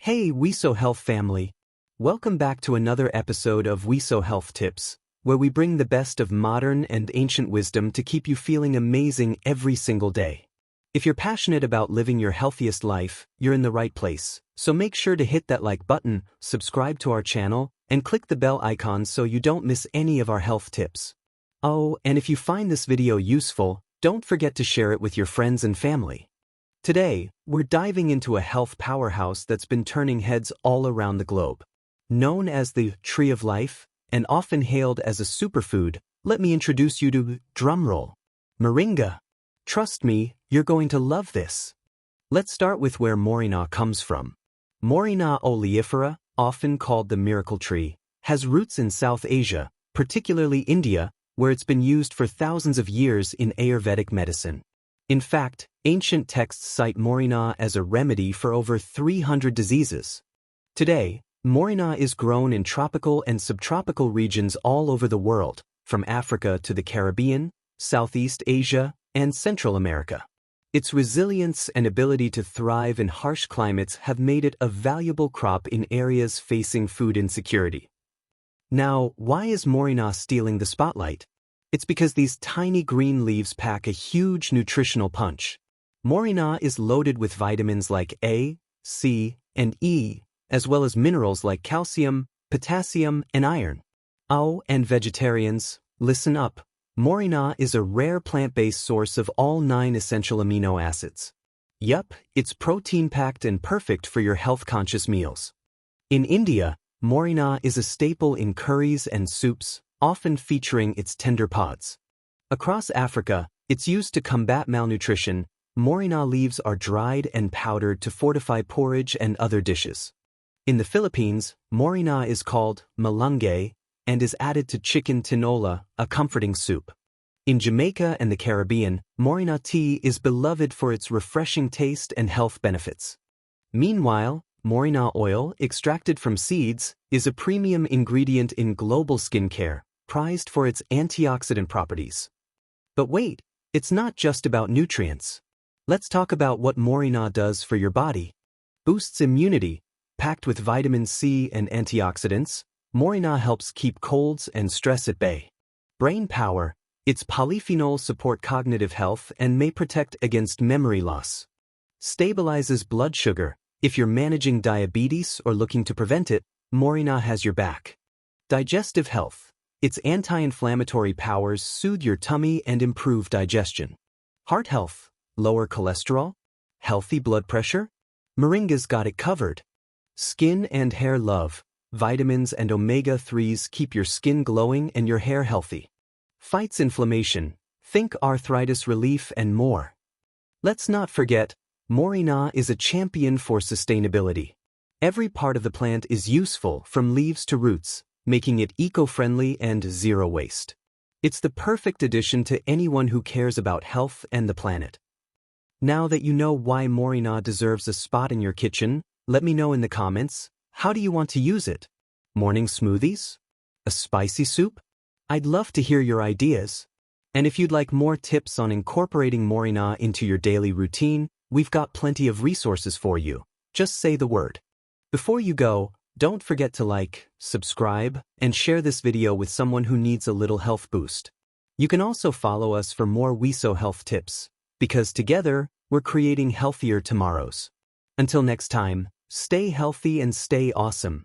Hey WeSo Health family! Welcome back to another episode of WeSo Health Tips, where we bring the best of modern and ancient wisdom to keep you feeling amazing every single day. If you're passionate about living your healthiest life, you're in the right place, so make sure to hit that like button, subscribe to our channel, and click the bell icon so you don't miss any of our health tips. Oh, and if you find this video useful, don't forget to share it with your friends and family. Today, we're diving into a health powerhouse that's been turning heads all around the globe. Known as the Tree of Life, and often hailed as a superfood, let me introduce you to, drumroll, Moringa. Trust me, you're going to love this. Let's start with where Moringa comes from. Moringa oleifera, often called the miracle tree, has roots in South Asia, particularly India, where it's been used for thousands of years in Ayurvedic medicine. In fact, ancient texts cite Moringa as a remedy for over 300 diseases. Today, Moringa is grown in tropical and subtropical regions all over the world, from Africa to the Caribbean, Southeast Asia, and Central America. Its resilience and ability to thrive in harsh climates have made it a valuable crop in areas facing food insecurity. Now, why is Moringa stealing the spotlight? It's because these tiny green leaves pack a huge nutritional punch. Moringa is loaded with vitamins like A, C, and E, as well as minerals like calcium, potassium, and iron. Oh, and vegetarians, listen up. Moringa is a rare plant-based source of all 9 essential amino acids. Yup, it's protein-packed and perfect for your health-conscious meals. In India, Moringa is a staple in curries and soups, often featuring its tender pods. Across Africa, it's used to combat malnutrition. Moringa leaves are dried and powdered to fortify porridge and other dishes. In the Philippines, Moringa is called malunggay and is added to chicken tinola, a comforting soup. In Jamaica and the Caribbean, Moringa tea is beloved for its refreshing taste and health benefits. Meanwhile, Moringa oil, extracted from seeds, is a premium ingredient in global skincare, prized for its antioxidant properties. But wait, it's not just about nutrients. Let's talk about what Moringa does for your body. Boosts immunity. Packed with vitamin C and antioxidants, Moringa helps keep colds and stress at bay. Brain power. Its polyphenols support cognitive health and may protect against memory loss. Stabilizes blood sugar. If you're managing diabetes or looking to prevent it, Moringa has your back. Digestive health. Its anti-inflammatory powers soothe your tummy and improve digestion. Heart health. Lower cholesterol. Healthy blood pressure. Moringa's got it covered. Skin and hair love. Vitamins and omega-3s keep your skin glowing and your hair healthy. Fights inflammation. Think arthritis relief and more. Let's not forget, Moringa is a champion for sustainability. Every part of the plant is useful, from leaves to roots, making it eco-friendly and zero waste. It's the perfect addition to anyone who cares about health and the planet. Now that you know why Moringa deserves a spot in your kitchen, let me know in the comments, how do you want to use it? Morning smoothies? A spicy soup? I'd love to hear your ideas. And if you'd like more tips on incorporating Moringa into your daily routine, we've got plenty of resources for you. Just say the word. Before you go, don't forget to like, subscribe, and share this video with someone who needs a little health boost. You can also follow us for more WeSo Health tips, because together, we're creating healthier tomorrows. Until next time, stay healthy and stay awesome.